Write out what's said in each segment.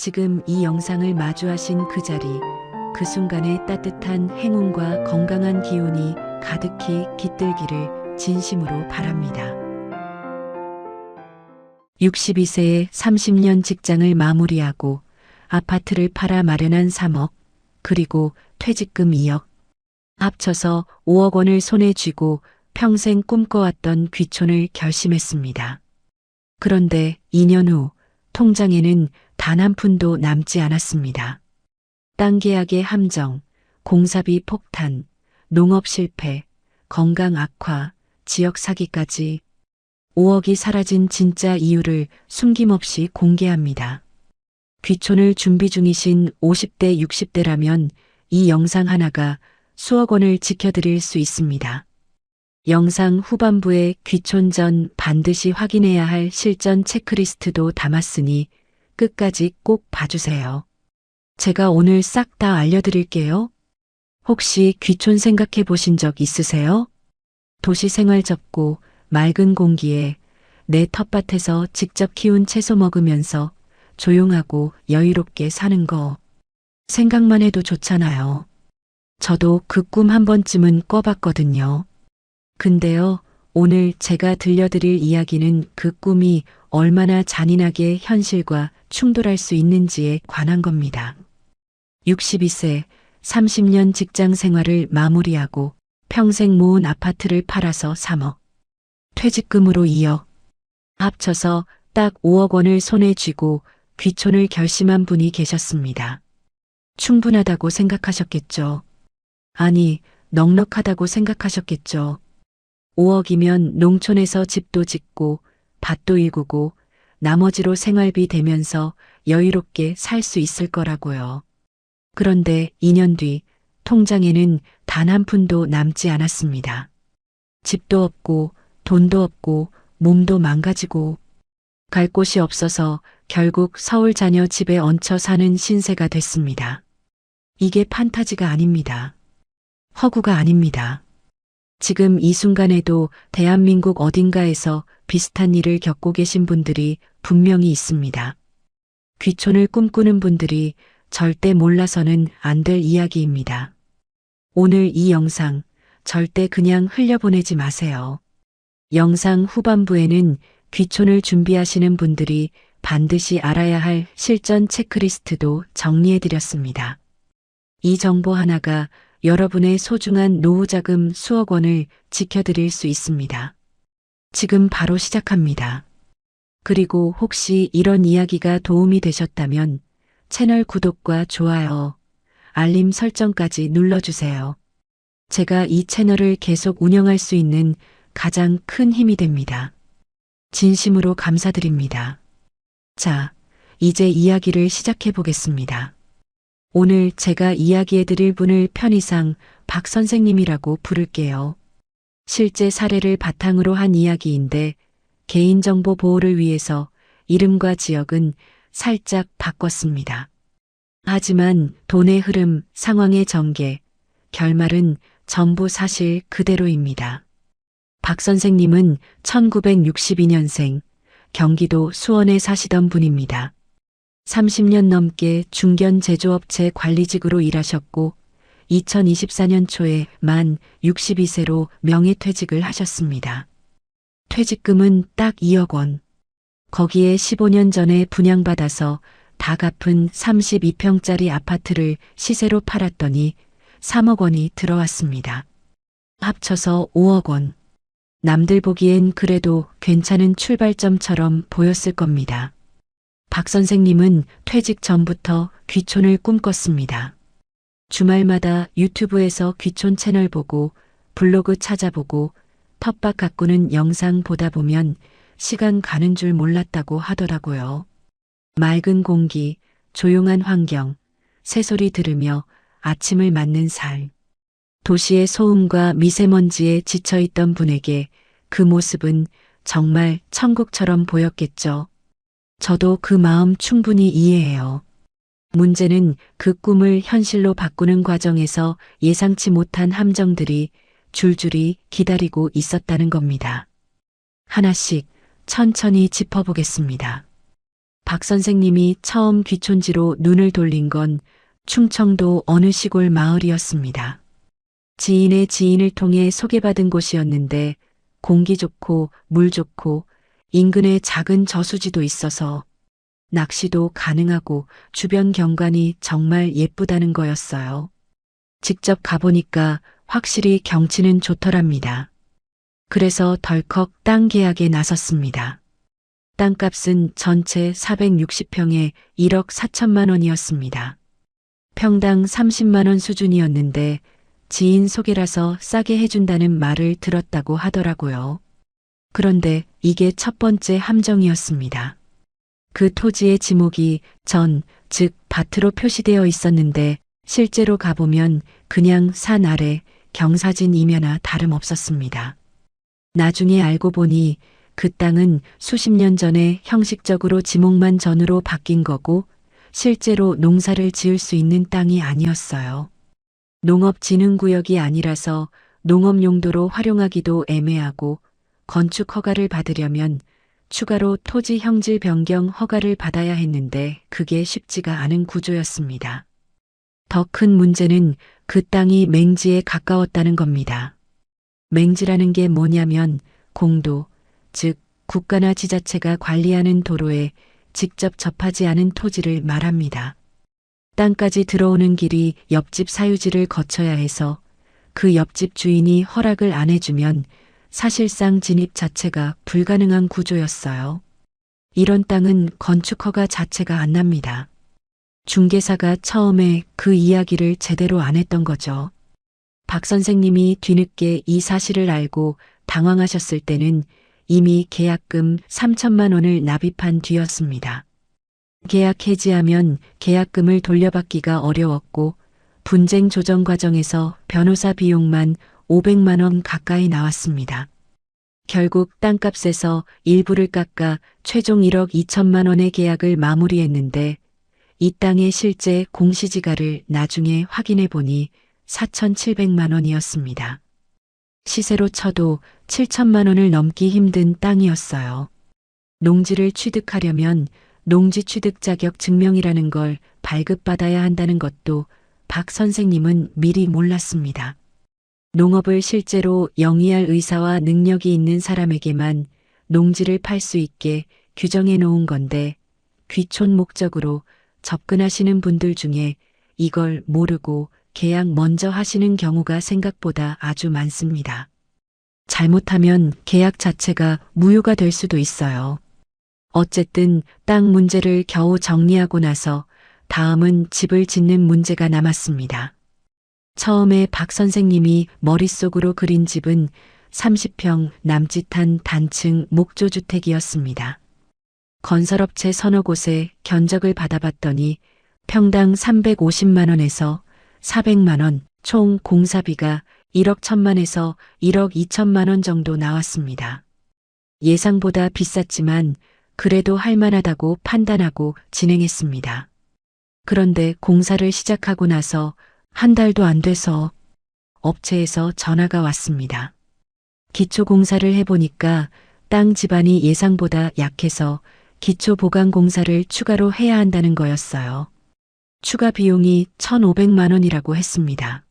지금 이 영상을 마주하신 그 자리, 그 순간에 따뜻한 행운과 건강한 기운이 가득히 깃들기를 진심으로 바랍니다. 62세에 30년 직장을 마무리하고 아파트를 팔아 마련한 3억, 그리고 퇴직금 2억, 합쳐서 5억 원을 손에 쥐고 평생 꿈꿔왔던 귀촌을 결심했습니다. 그런데 2년 후 통장에는 단 한 푼도 남지 않았습니다. 땅 계약의 함정, 공사비 폭탄, 농업 실패, 건강 악화, 지역 사기까지 5억이 사라진 진짜 이유를 숨김없이 공개합니다. 귀촌을 준비 중이신 50대, 60대라면 이 영상 하나가 수억 원을 지켜드릴 수 있습니다. 영상 후반부에 귀촌 전 반드시 확인해야 할 실전 체크리스트도 담았으니 끝까지 꼭 봐주세요. 제가 오늘 싹 다 알려드릴게요. 혹시 귀촌 생각해 보신 적 있으세요? 도시 생활 접고 맑은 공기에 내 텃밭에서 직접 키운 채소 먹으면서 조용하고 여유롭게 사는 거 생각만 해도 좋잖아요. 저도 그 꿈 한 번쯤은 꿔봤거든요. 근데요, 오늘 제가 들려드릴 이야기는 그 꿈이 얼마나 잔인하게 현실과 충돌할 수 있는지에 관한 겁니다. 62세, 30년 직장 생활을 마무리하고 평생 모은 아파트를 팔아서 3억, 퇴직금으로 2억, 합쳐서 딱 5억 원을 손에 쥐고 귀촌을 결심한 분이 계셨습니다. 충분하다고 생각하셨겠죠. 아니, 넉넉하다고 생각하셨겠죠. 5억이면 농촌에서 집도 짓고 밭도 일구고 나머지로 생활비 대면서 여유롭게 살 수 있을 거라고요. 그런데 2년 뒤 통장에는 단 한 푼도 남지 않았습니다. 집도 없고 돈도 없고 몸도 망가지고 갈 곳이 없어서 결국 서울 자녀 집에 얹혀 사는 신세가 됐습니다. 이게 판타지가 아닙니다. 허구가 아닙니다. 지금 이 순간에도 대한민국 어딘가에서 비슷한 일을 겪고 계신 분들이 분명히 있습니다. 귀촌을 꿈꾸는 분들이 절대 몰라서는 안 될 이야기입니다. 오늘 이 영상 절대 그냥 흘려보내지 마세요. 영상 후반부에는 귀촌을 준비하시는 분들이 반드시 알아야 할 실전 체크리스트도 정리해드렸습니다. 이 정보 하나가 여러분의 소중한 노후자금 수억 원을 지켜드릴 수 있습니다. 지금 바로 시작합니다. 그리고 혹시 이런 이야기가 도움이 되셨다면 채널 구독과 좋아요, 알림 설정까지 눌러주세요. 제가 이 채널을 계속 운영할 수 있는 가장 큰 힘이 됩니다. 진심으로 감사드립니다. 자, 이제 이야기를 시작해 보겠습니다. 오늘 제가 이야기해드릴 분을 편의상 박 선생님이라고 부를게요. 실제 사례를 바탕으로 한 이야기인데 개인정보 보호를 위해서 이름과 지역은 살짝 바꿨습니다. 하지만 돈의 흐름, 상황의 전개, 결말은 전부 사실 그대로입니다. 박 선생님은 1962년생, 경기도 수원에 사시던 분입니다. 30년 넘게 중견 제조업체 관리직으로 일하셨고 2024년 초에 만 62세로 명예퇴직을 하셨습니다. 퇴직금은 딱 2억 원. 거기에 15년 전에 분양받아서 다 갚은 32평짜리 아파트를 시세로 팔았더니 3억 원이 들어왔습니다. 합쳐서 5억 원. 남들 보기엔 그래도 괜찮은 출발점처럼 보였을 겁니다. 박 선생님은 퇴직 전부터 귀촌을 꿈꿨습니다. 주말마다 유튜브에서 귀촌 채널 보고 블로그 찾아보고 텃밭 가꾸는 영상 보다 보면 시간 가는 줄 몰랐다고 하더라고요. 맑은 공기, 조용한 환경, 새소리 들으며 아침을 맞는 삶. 도시의 소음과 미세먼지에 지쳐있던 분에게 그 모습은 정말 천국처럼 보였겠죠. 저도 그 마음 충분히 이해해요. 문제는 그 꿈을 현실로 바꾸는 과정에서 예상치 못한 함정들이 줄줄이 기다리고 있었다는 겁니다. 하나씩 천천히 짚어보겠습니다. 박 선생님이 처음 귀촌지로 눈을 돌린 건 충청도 어느 시골 마을이었습니다. 지인의 지인을 통해 소개받은 곳이었는데 공기 좋고 물 좋고 인근에 작은 저수지도 있어서 낚시도 가능하고 주변 경관이 정말 예쁘다는 거였어요. 직접 가보니까 확실히 경치는 좋더랍니다. 그래서 덜컥 땅 계약에 나섰습니다. 땅값은 전체 460평에 1억 4천만 원이었습니다. 평당 30만 원 수준이었는데 지인 소개라서 싸게 해준다는 말을 들었다고 하더라고요. 그런데 이게 첫 번째 함정이었습니다. 그 토지의 지목이 전, 즉 밭으로 표시되어 있었는데 실제로 가보면 그냥 산 아래 경사진이면나 다름없었습니다. 나중에 알고 보니 그 땅은 수십 년 전에 형식적으로 지목만 전으로 바뀐 거고 실제로 농사를 지을 수 있는 땅이 아니었어요. 농업진흥구역이 아니라서 농업 용도로 활용하기도 애매하고 건축 허가를 받으려면 추가로 토지 형질 변경 허가를 받아야 했는데 그게 쉽지가 않은 구조였습니다. 더 큰 문제는 그 땅이 맹지에 가까웠다는 겁니다. 맹지라는 게 뭐냐면 공도, 즉 국가나 지자체가 관리하는 도로에 직접 접하지 않은 토지를 말합니다. 땅까지 들어오는 길이 옆집 사유지를 거쳐야 해서 그 옆집 주인이 허락을 안 해주면 사실상 진입 자체가 불가능한 구조였어요. 이런 땅은 건축허가 자체가 안 납니다. 중개사가 처음에 그 이야기를 제대로 안 했던 거죠. 박 선생님이 뒤늦게 이 사실을 알고 당황하셨을 때는 이미 계약금 3천만 원을 납입한 뒤였습니다. 계약 해지하면 계약금을 돌려받기가 어려웠고 분쟁 조정 과정에서 변호사 비용만 500만 원 가까이 나왔습니다. 결국 땅값에서 일부를 깎아 최종 1억 2천만 원의 계약을 마무리했는데 이 땅의 실제 공시지가를 나중에 확인해 보니 4,700만 원이었습니다. 시세로 쳐도 7천만 원을 넘기 힘든 땅이었어요. 농지를 취득하려면 농지 취득 자격 증명이라는 걸 발급받아야 한다는 것도 박 선생님은 미리 몰랐습니다. 농업을 실제로 영위할 의사와 능력이 있는 사람에게만 농지를 팔 수 있게 규정해 놓은 건데 귀촌 목적으로 접근하시는 분들 중에 이걸 모르고 계약 먼저 하시는 경우가 생각보다 아주 많습니다. 잘못하면 계약 자체가 무효가 될 수도 있어요. 어쨌든 땅 문제를 겨우 정리하고 나서 다음은 집을 짓는 문제가 남았습니다. 처음에 박 선생님이 머릿속으로 그린 집은 30평 남짓한 단층 목조주택이었습니다. 건설업체 서너 곳에 견적을 받아봤더니 평당 350만 원에서 400만 원, 총 공사비가 1억 1천만에서 1억 2천만 원 정도 나왔습니다. 예상보다 비쌌지만 그래도 할만하다고 판단하고 진행했습니다. 그런데 공사를 시작하고 나서 한 달도 안 돼서 업체에서 전화가 왔습니다. 기초 공사를 해보니까 땅 지반이 예상보다 약해서 기초 보강 공사를 추가로 해야 한다는 거였어요. 추가 비용이 1,500만 원이라고 했습니다.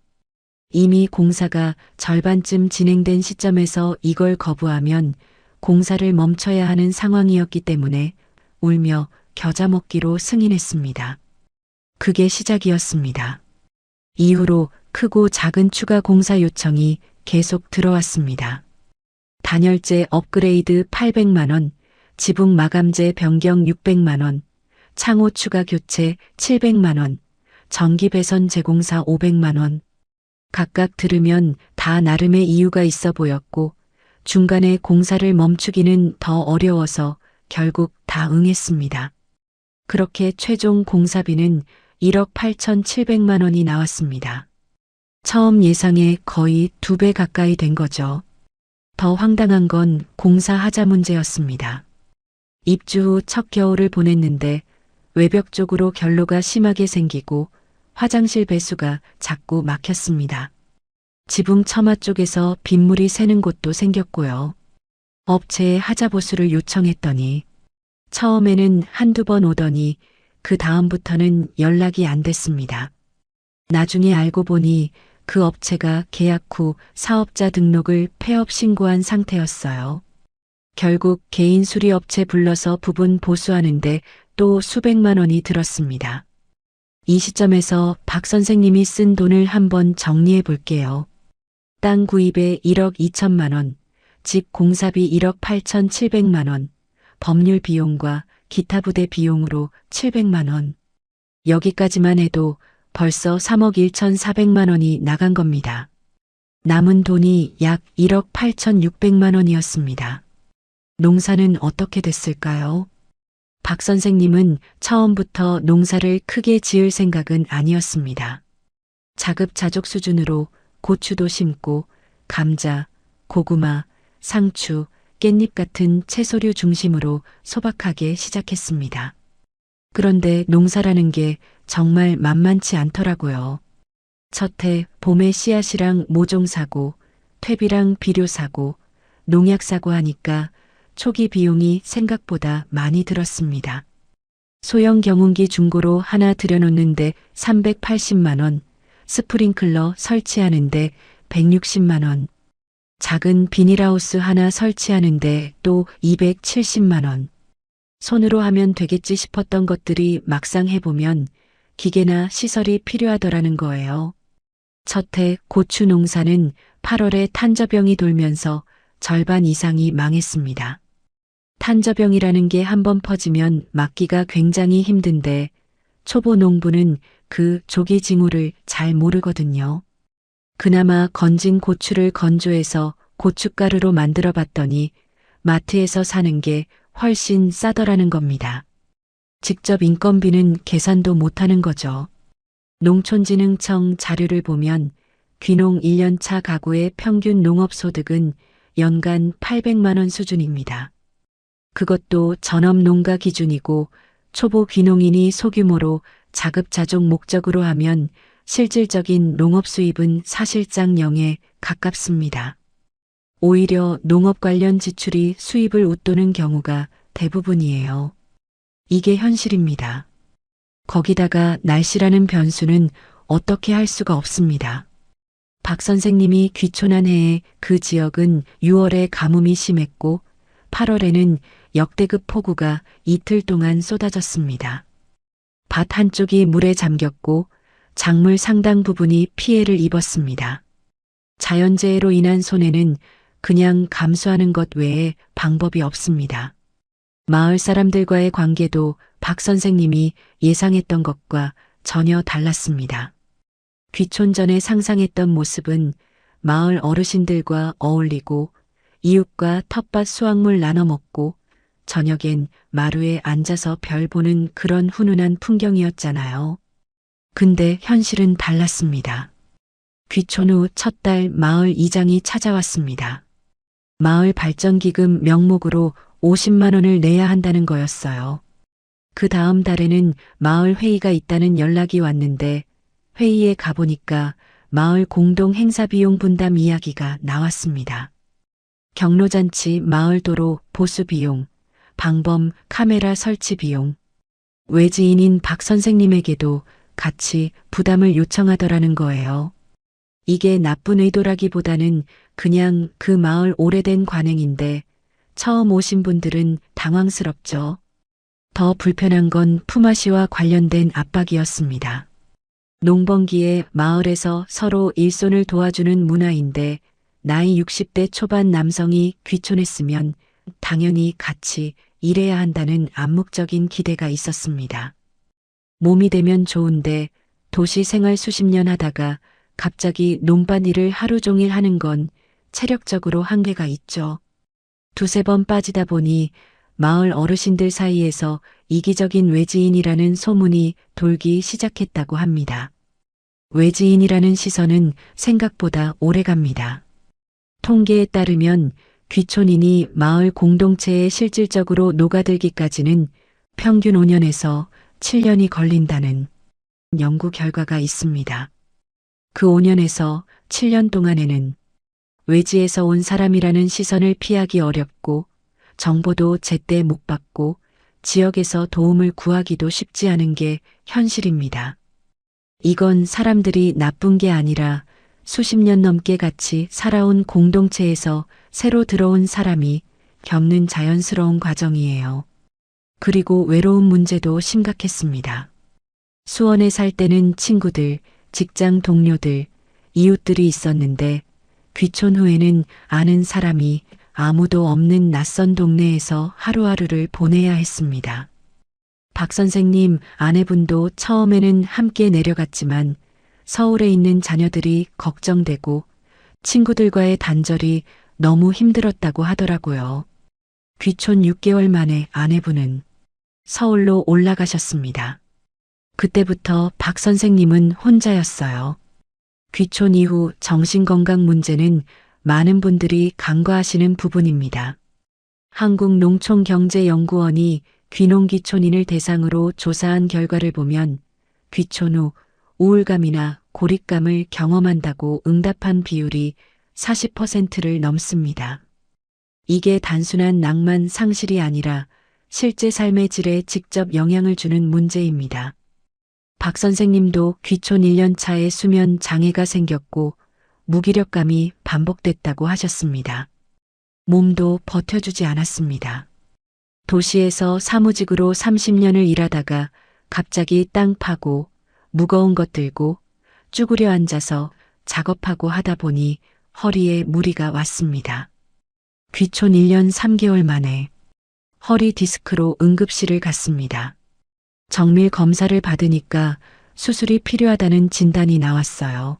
이미 공사가 절반쯤 진행된 시점에서 이걸 거부하면 공사를 멈춰야 하는 상황이었기 때문에 울며 겨자 먹기로 승인했습니다. 그게 시작이었습니다. 이후로 크고 작은 추가 공사 요청이 계속 들어왔습니다. 단열재 업그레이드 800만 원, 지붕 마감재 변경 600만 원, 창호 추가 교체 700만 원, 전기 배선 재공사 500만 원. 각각 들으면 다 나름의 이유가 있어 보였고 중간에 공사를 멈추기는 더 어려워서 결국 다 응했습니다. 그렇게 최종 공사비는 1억 8,700만 원이 나왔습니다. 처음 예상에 거의 2배 가까이 된 거죠. 더 황당한 건 공사하자 문제였습니다. 입주 후 첫 겨울을 보냈는데 외벽 쪽으로 결로가 심하게 생기고 화장실 배수가 자꾸 막혔습니다. 지붕 처마 쪽에서 빗물이 새는 곳도 생겼고요. 업체에 하자 보수를 요청했더니 처음에는 한두 번 오더니 그 다음부터는 연락이 안 됐습니다. 나중에 알고 보니 그 업체가 계약 후 사업자 등록을 폐업 신고한 상태였어요. 결국 개인 수리업체 불러서 부분 보수하는데 또 수백만 원이 들었습니다. 이 시점에서 박 선생님이 쓴 돈을 한번 정리해 볼게요. 땅 구입에 1억 2천만 원, 집 공사비 1억 8,700만 원, 법률 비용과 기타 부대 비용으로 700만 원. 여기까지만 해도 벌써 3억 1,400만 원이 나간 겁니다. 남은 돈이 약 1억 8,600만 원이었습니다. 농사는 어떻게 됐을까요? 박 선생님은 처음부터 농사를 크게 지을 생각은 아니었습니다. 자급자족 수준으로 고추도 심고 감자, 고구마, 상추, 깻잎 같은 채소류 중심으로 소박하게 시작했습니다. 그런데 농사라는 게 정말 만만치 않더라고요. 첫해 봄에 씨앗이랑 모종 사고, 퇴비랑 비료 사고, 농약 사고 하니까 초기 비용이 생각보다 많이 들었습니다. 소형 경운기 중고로 하나 들여놓는데 380만 원, 스프링클러 설치하는데 160만 원, 작은 비닐하우스 하나 설치하는데 또 270만 원. 손으로 하면 되겠지 싶었던 것들이 막상 해보면 기계나 시설이 필요하더라는 거예요. 첫해 고추 농사는 8월에 탄저병이 돌면서 절반 이상이 망했습니다. 탄저병이라는 게 한번 퍼지면 막기가 굉장히 힘든데 초보 농부는 그 조기 징후를 잘 모르거든요. 그나마 건진 고추를 건조해서 고춧가루로 만들어 봤더니 마트에서 사는 게 훨씬 싸더라는 겁니다. 직접 인건비는 계산도 못하는 거죠. 농촌진흥청 자료를 보면 귀농 1년차 가구의 평균 농업소득은 연간 800만 원 수준입니다. 그것도 전업 농가 기준이고 초보 귀농인이 소규모로 자급자족 목적으로 하면 실질적인 농업 수입은 사실상 0에 가깝습니다. 오히려 농업 관련 지출이 수입을 웃도는 경우가 대부분이에요. 이게 현실입니다. 거기다가 날씨라는 변수는 어떻게 할 수가 없습니다. 박 선생님이 귀촌한 해에 그 지역은 6월에 가뭄이 심했고 8월에는 역대급 폭우가 이틀 동안 쏟아졌습니다. 밭 한쪽이 물에 잠겼고 작물 상당 부분이 피해를 입었습니다. 자연재해로 인한 손해는 그냥 감수하는 것 외에 방법이 없습니다. 마을 사람들과의 관계도 박 선생님이 예상했던 것과 전혀 달랐습니다. 귀촌 전에 상상했던 모습은 마을 어르신들과 어울리고 이웃과 텃밭 수확물 나눠 먹고 저녁엔 마루에 앉아서 별 보는 그런 훈훈한 풍경이었잖아요. 근데 현실은 달랐습니다. 귀촌 후 첫 달 마을 이장이 찾아왔습니다. 마을 발전기금 명목으로 50만 원을 내야 한다는 거였어요. 그 다음 달에는 마을 회의가 있다는 연락이 왔는데 회의에 가보니까 마을 공동 행사 비용 분담 이야기가 나왔습니다. 경로잔치 마을도로 보수 비용, 방범 카메라 설치 비용, 외지인인 박 선생님에게도 같이 부담을 요청하더라는 거예요. 이게 나쁜 의도라기보다는 그냥 그 마을 오래된 관행인데 처음 오신 분들은 당황스럽죠. 더 불편한 건 품앗이와 관련된 압박이었습니다. 농번기에 마을에서 서로 일손을 도와주는 문화인데 나이 60대 초반 남성이 귀촌했으면 당연히 같이 일해야 한다는 암묵적인 기대가 있었습니다. 몸이 되면 좋은데 도시 생활 수십 년 하다가 갑자기 논밭 일을 하루 종일 하는 건 체력적으로 한계가 있죠. 두세 번 빠지다 보니 마을 어르신들 사이에서 이기적인 외지인이라는 소문이 돌기 시작했다고 합니다. 외지인이라는 시선은 생각보다 오래갑니다. 통계에 따르면 귀촌인이 마을 공동체에 실질적으로 녹아들기까지는 평균 5년에서 7년이 걸린다는 연구 결과가 있습니다. 그 5년에서 7년 동안에는 외지에서 온 사람이라는 시선을 피하기 어렵고 정보도 제때 못 받고 지역에서 도움을 구하기도 쉽지 않은 게 현실입니다. 이건 사람들이 나쁜 게 아니라 수십 년 넘게 같이 살아온 공동체에서 새로 들어온 사람이 겪는 자연스러운 과정이에요. 그리고 외로움 문제도 심각했습니다. 수원에 살 때는 친구들, 직장 동료들, 이웃들이 있었는데 귀촌 후에는 아는 사람이 아무도 없는 낯선 동네에서 하루하루를 보내야 했습니다. 박 선생님 아내분도 처음에는 함께 내려갔지만 서울에 있는 자녀들이 걱정되고 친구들과의 단절이 너무 힘들었다고 하더라고요. 귀촌 6개월 만에 아내분은 서울로 올라가셨습니다. 그때부터 박 선생님은 혼자였어요. 귀촌 이후 정신건강 문제는 많은 분들이 간과하시는 부분입니다. 한국농촌경제연구원이 귀농귀촌인을 대상으로 조사한 결과를 보면 귀촌 후 우울감이나 고립감을 경험한다고 응답한 비율이 40%를 넘습니다. 이게 단순한 낭만 상실이 아니라 실제 삶의 질에 직접 영향을 주는 문제입니다. 박 선생님도 귀촌 1년 차에 수면 장애가 생겼고 무기력감이 반복됐다고 하셨습니다. 몸도 버텨주지 않았습니다. 도시에서 사무직으로 30년을 일하다가 갑자기 땅 파고 무거운 것 들고 쭈그려 앉아서 작업하고 하다 보니 허리에 무리가 왔습니다. 귀촌 1년 3개월 만에 허리 디스크로 응급실을 갔습니다. 정밀 검사를 받으니까 수술이 필요하다는 진단이 나왔어요.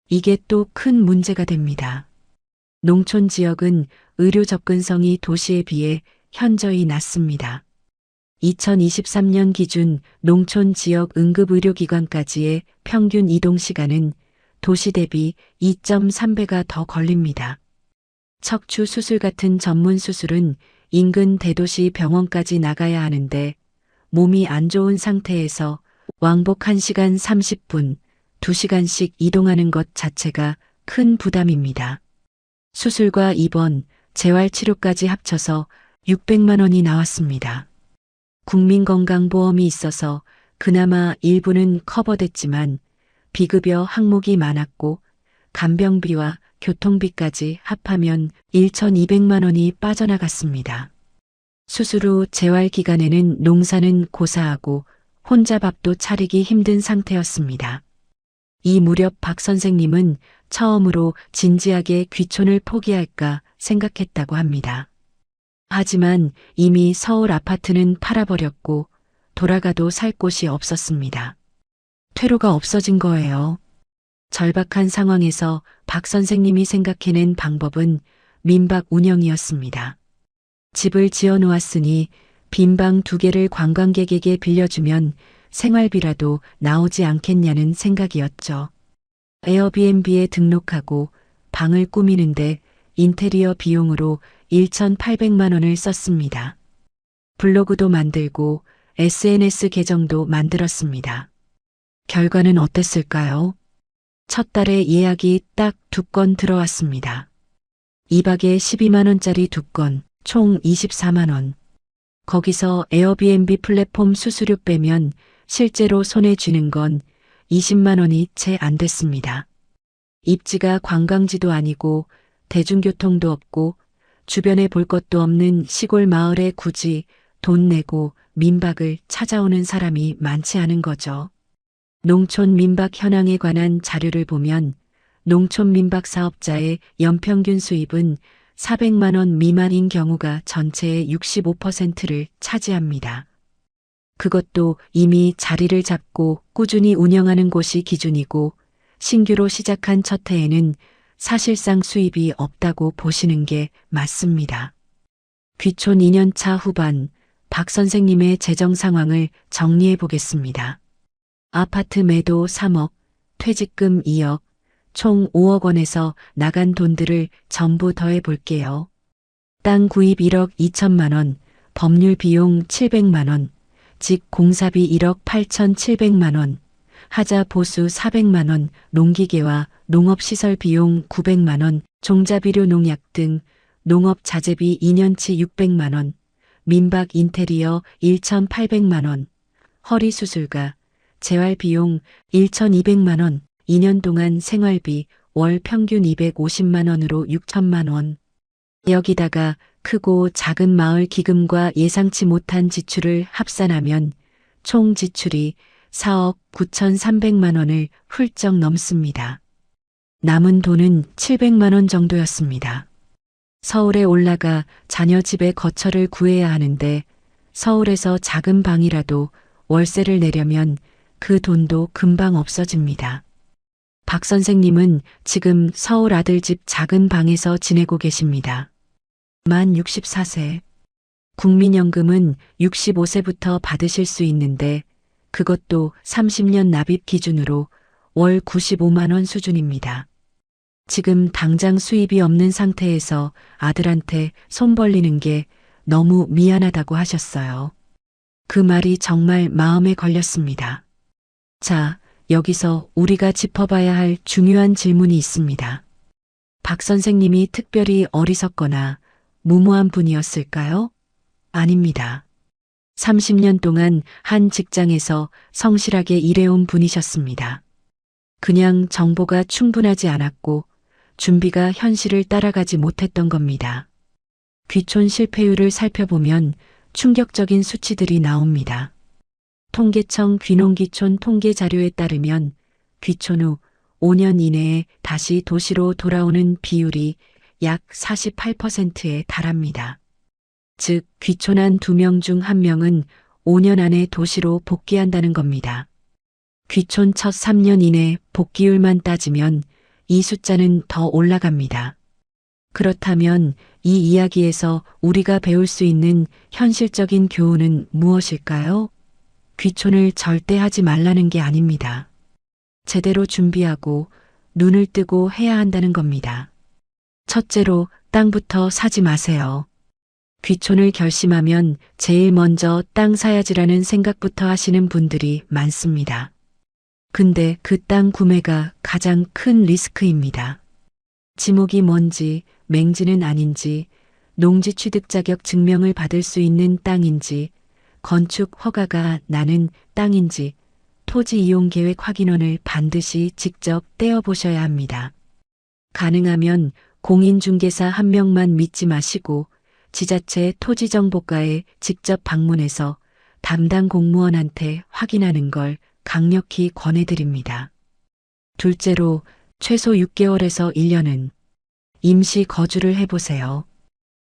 이게 또 큰 문제가 됩니다. 농촌 지역은 의료 접근성이 도시에 비해 현저히 낮습니다. 2023년 기준 농촌 지역 응급의료기관까지의 평균 이동 시간은 도시 대비 2.3배가 더 걸립니다. 척추 수술 같은 전문 수술은 인근 대도시 병원까지 나가야 하는데 몸이 안 좋은 상태에서 왕복 1시간 30분, 2시간씩 이동하는 것 자체가 큰 부담입니다. 수술과 입원, 재활치료까지 합쳐서 600만 원이 나왔습니다. 국민건강보험이 있어서 그나마 일부는 커버됐지만 비급여 항목이 많았고 간병비와 교통비까지 합하면 1,200만 원이 빠져나갔습니다. 수술 후 재활 기간에는 농사는 고사하고 혼자 밥도 차리기 힘든 상태였습니다. 이 무렵 박 선생님은 처음으로 진지하게 귀촌을 포기할까 생각했다고 합니다. 하지만 이미 서울 아파트는 팔아버렸고 돌아가도 살 곳이 없었습니다. 퇴로가 없어진 거예요. 절박한 상황에서 박 선생님이 생각해낸 방법은 민박 운영이었습니다. 집을 지어 놓았으니 빈방 2개를 관광객에게 빌려주면 생활비라도 나오지 않겠냐는 생각이었죠. 에어비앤비에 등록하고 방을 꾸미는데 인테리어 비용으로 1,800만 원을 썼습니다. 블로그도 만들고 SNS 계정도 만들었습니다. 결과는 어땠을까요? 첫 달에 예약이 딱 2건 들어왔습니다. 2박에 12만 원짜리 2건, 총 24만 원. 거기서 에어비앤비 플랫폼 수수료 빼면 실제로 손에 쥐는 건 20만 원이 채 안 됐습니다. 입지가 관광지도 아니고 대중교통도 없고 주변에 볼 것도 없는 시골 마을에 굳이 돈 내고 민박을 찾아오는 사람이 많지 않은 거죠. 농촌 민박 현황에 관한 자료를 보면 농촌 민박 사업자의 연평균 수입은 400만 원 미만인 경우가 전체의 65%를 차지합니다. 그것도 이미 자리를 잡고 꾸준히 운영하는 곳이 기준이고 신규로 시작한 첫 해에는 사실상 수입이 없다고 보시는 게 맞습니다. 귀촌 2년차 후반 박 선생님의 재정 상황을 정리해 보겠습니다. 아파트 매도 3억, 퇴직금 2억, 총 5억 원에서 나간 돈들을 전부 더해 볼게요. 땅 구입 1억 2천만 원, 법률 비용 700만 원, 직 공사비 1억 8,700만 원, 하자 보수 400만 원, 농기계와 농업시설 비용 900만 원, 종자비료 농약 등 농업 자재비 2년치 600만 원, 민박 인테리어 1,800만 원, 허리 수술가, 재활 비용 1,200만 원, 2년 동안 생활비 월 평균 250만 원으로 6천만 원. 여기다가 크고 작은 마을 기금과 예상치 못한 지출을 합산하면 총 지출이 4억 9,300만 원을 훌쩍 넘습니다. 남은 돈은 700만 원 정도였습니다. 서울에 올라가 자녀 집에 거처를 구해야 하는데 서울에서 작은 방이라도 월세를 내려면 그 돈도 금방 없어집니다. 박 선생님은 지금 서울 아들 집 작은 방에서 지내고 계십니다. 만 64세. 국민연금은 65세부터 받으실 수 있는데 그것도 30년 납입 기준으로 월 95만 원 수준입니다. 지금 당장 수입이 없는 상태에서 아들한테 손 벌리는 게 너무 미안하다고 하셨어요. 그 말이 정말 마음에 걸렸습니다. 자, 여기서 우리가 짚어봐야 할 중요한 질문이 있습니다. 박 선생님이 특별히 어리석거나 무모한 분이었을까요? 아닙니다. 30년 동안 한 직장에서 성실하게 일해온 분이셨습니다. 그냥 정보가 충분하지 않았고 준비가 현실을 따라가지 못했던 겁니다. 귀촌 실패율을 살펴보면 충격적인 수치들이 나옵니다. 통계청 귀농귀촌 통계 자료에 따르면 귀촌 후 5년 이내에 다시 도시로 돌아오는 비율이 약 48%에 달합니다. 즉, 귀촌한 2명 중 1명은 5년 안에 도시로 복귀한다는 겁니다. 귀촌 첫 3년 이내 복귀율만 따지면 이 숫자는 더 올라갑니다. 그렇다면 이 이야기에서 우리가 배울 수 있는 현실적인 교훈은 무엇일까요? 귀촌을 절대 하지 말라는 게 아닙니다. 제대로 준비하고 눈을 뜨고 해야 한다는 겁니다. 첫째로 땅부터 사지 마세요. 귀촌을 결심하면 제일 먼저 땅 사야지라는 생각부터 하시는 분들이 많습니다. 근데 그 땅 구매가 가장 큰 리스크입니다. 지목이 뭔지, 맹지는 아닌지, 농지 취득 자격 증명을 받을 수 있는 땅인지, 건축 허가가 나는 땅인지, 토지 이용 계획 확인원을 반드시 직접 떼어보셔야 합니다. 가능하면 공인중개사 한 명만 믿지 마시고 지자체 토지정보과에 직접 방문해서 담당 공무원한테 확인하는 걸 강력히 권해드립니다. 둘째로 최소 6개월에서 1년은 임시 거주를 해보세요.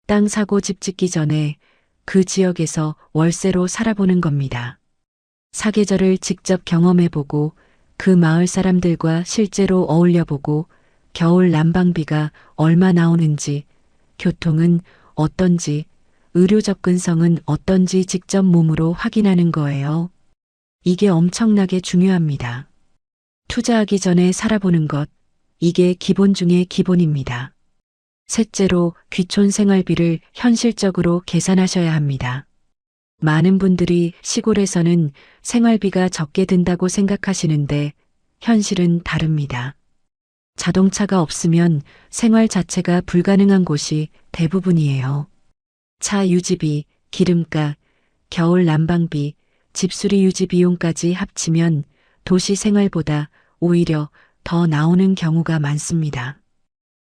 땅 사고 집 짓기 전에 그 지역에서 월세로 살아보는 겁니다. 사계절을 직접 경험해보고 그 마을 사람들과 실제로 어울려보고 겨울 난방비가 얼마 나오는지, 교통은 어떤지, 의료 접근성은 어떤지 직접 몸으로 확인하는 거예요. 이게 엄청나게 중요합니다. 투자하기 전에 살아보는 것, 이게 기본 중의 기본입니다. 셋째로 귀촌 생활비를 현실적으로 계산하셔야 합니다. 많은 분들이 시골에서는 생활비가 적게 든다고 생각하시는데 현실은 다릅니다. 자동차가 없으면 생활 자체가 불가능한 곳이 대부분이에요. 차 유지비, 기름값, 겨울 난방비, 집수리 유지 비용까지 합치면 도시 생활보다 오히려 더 나오는 경우가 많습니다.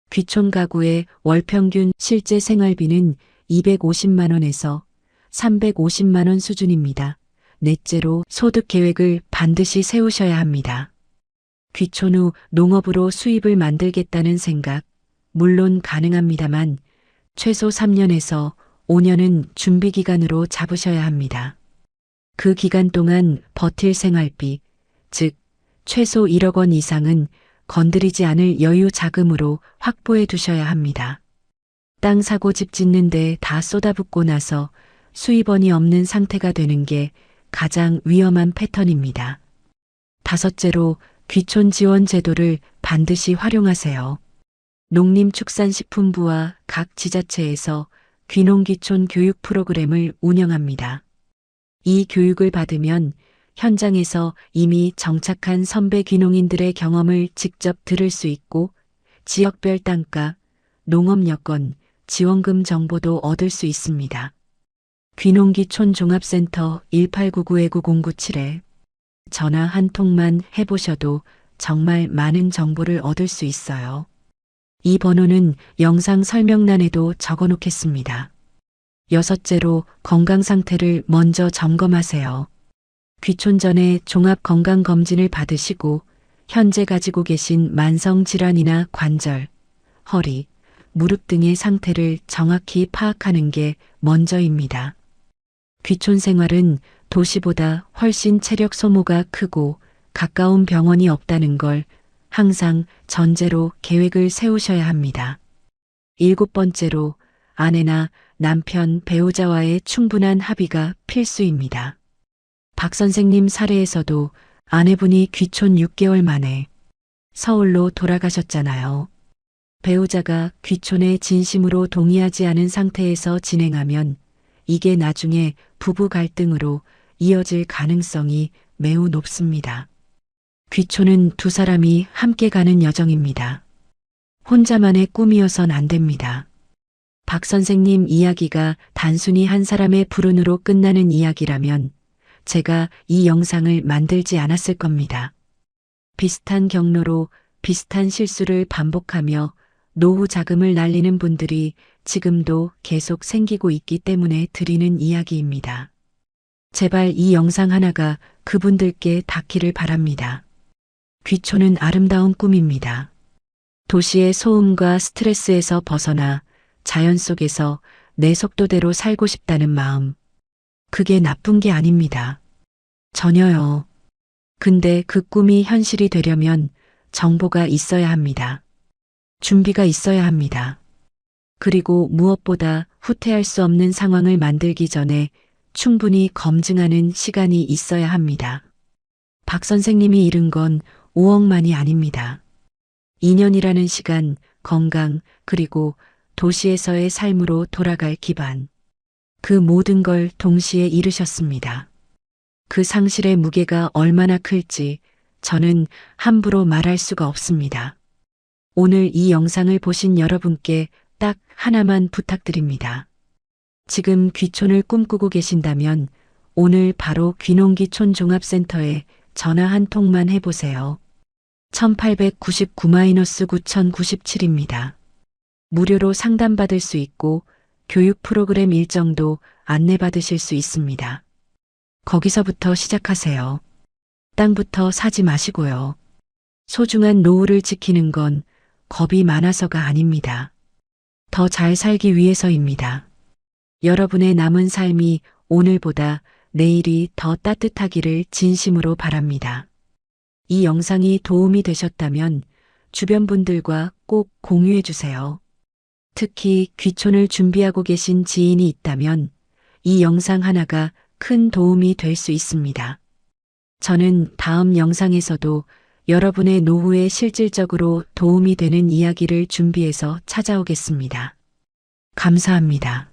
귀촌 가구의 월 평균 실제 생활비는 250만 원에서 350만 원 수준입니다. 넷째로 소득 계획을 반드시 세우셔야 합니다. 귀촌 후 농업으로 수입을 만들겠다는 생각, 물론 가능합니다만 최소 3년에서 5년은 준비 기간으로 잡으셔야 합니다. 그 기간 동안 버틸 생활비, 즉 최소 1억 원 이상은 건드리지 않을 여유 자금으로 확보해 두셔야 합니다. 땅 사고 집 짓는데 다 쏟아붓고 나서 수입원이 없는 상태가 되는 게 가장 위험한 패턴입니다. 다섯째로 귀촌 지원 제도를 반드시 활용하세요. 농림축산식품부와 각 지자체에서 귀농귀촌 교육 프로그램을 운영합니다. 이 교육을 받으면 현장에서 이미 정착한 선배 귀농인들의 경험을 직접 들을 수 있고 지역별 땅가, 농업 여건, 지원금 정보도 얻을 수 있습니다. 귀농귀촌 종합센터 1899-9097에 전화 한 통만 해보셔도 정말 많은 정보를 얻을 수 있어요. 이 번호는 영상 설명란에도 적어 놓겠습니다. 여섯째로 건강 상태를 먼저 점검하세요. 귀촌 전에 종합건강검진을 받으시고 현재 가지고 계신 만성질환이나 관절, 허리, 무릎 등의 상태를 정확히 파악하는 게 먼저입니다. 귀촌 생활은 도시보다 훨씬 체력 소모가 크고 가까운 병원이 없다는 걸 항상 전제로 계획을 세우셔야 합니다. 7번째로 아내나 남편, 배우자와의 충분한 합의가 필수입니다. 박 선생님 사례에서도 아내분이 귀촌 6개월 만에 서울로 돌아가셨잖아요. 배우자가 귀촌에 진심으로 동의하지 않은 상태에서 진행하면 이게 나중에 부부 갈등으로 이어질 가능성이 매우 높습니다. 귀촌은 두 사람이 함께 가는 여정입니다. 혼자만의 꿈이어선 안 됩니다. 박 선생님 이야기가 단순히 한 사람의 불운으로 끝나는 이야기라면 제가 이 영상을 만들지 않았을 겁니다. 비슷한 경로로 비슷한 실수를 반복하며 노후 자금을 날리는 분들이 지금도 계속 생기고 있기 때문에 드리는 이야기입니다. 제발 이 영상 하나가 그분들께 닿기를 바랍니다. 귀촌은 아름다운 꿈입니다. 도시의 소음과 스트레스에서 벗어나 자연 속에서 내 속도대로 살고 싶다는 마음. 그게 나쁜 게 아닙니다. 전혀요. 근데 그 꿈이 현실이 되려면 정보가 있어야 합니다. 준비가 있어야 합니다. 그리고 무엇보다 후퇴할 수 없는 상황을 만들기 전에 충분히 검증하는 시간이 있어야 합니다. 박 선생님이 잃은 건 5억만이 아닙니다. 2년이라는 시간, 건강, 그리고 도시에서의 삶으로 돌아갈 기반. 그 모든 걸 동시에 잃으셨습니다. 그 상실의 무게가 얼마나 클지 저는 함부로 말할 수가 없습니다. 오늘 이 영상을 보신 여러분께 딱 하나만 부탁드립니다. 지금 귀촌을 꿈꾸고 계신다면 오늘 바로 귀농귀촌 종합센터에 전화 한 통만 해보세요. 1899-9097입니다. 무료로 상담받을 수 있고 교육 프로그램 일정도 안내받으실 수 있습니다. 거기서부터 시작하세요. 땅부터 사지 마시고요. 소중한 노후를 지키는 건 겁이 많아서가 아닙니다. 더 잘 살기 위해서입니다. 여러분의 남은 삶이 오늘보다 내일이 더 따뜻하기를 진심으로 바랍니다. 이 영상이 도움이 되셨다면 주변 분들과 꼭 공유해 주세요. 특히 귀촌을 준비하고 계신 지인이 있다면 이 영상 하나가 큰 도움이 될 수 있습니다. 저는 다음 영상에서도 여러분의 노후에 실질적으로 도움이 되는 이야기를 준비해서 찾아오겠습니다. 감사합니다.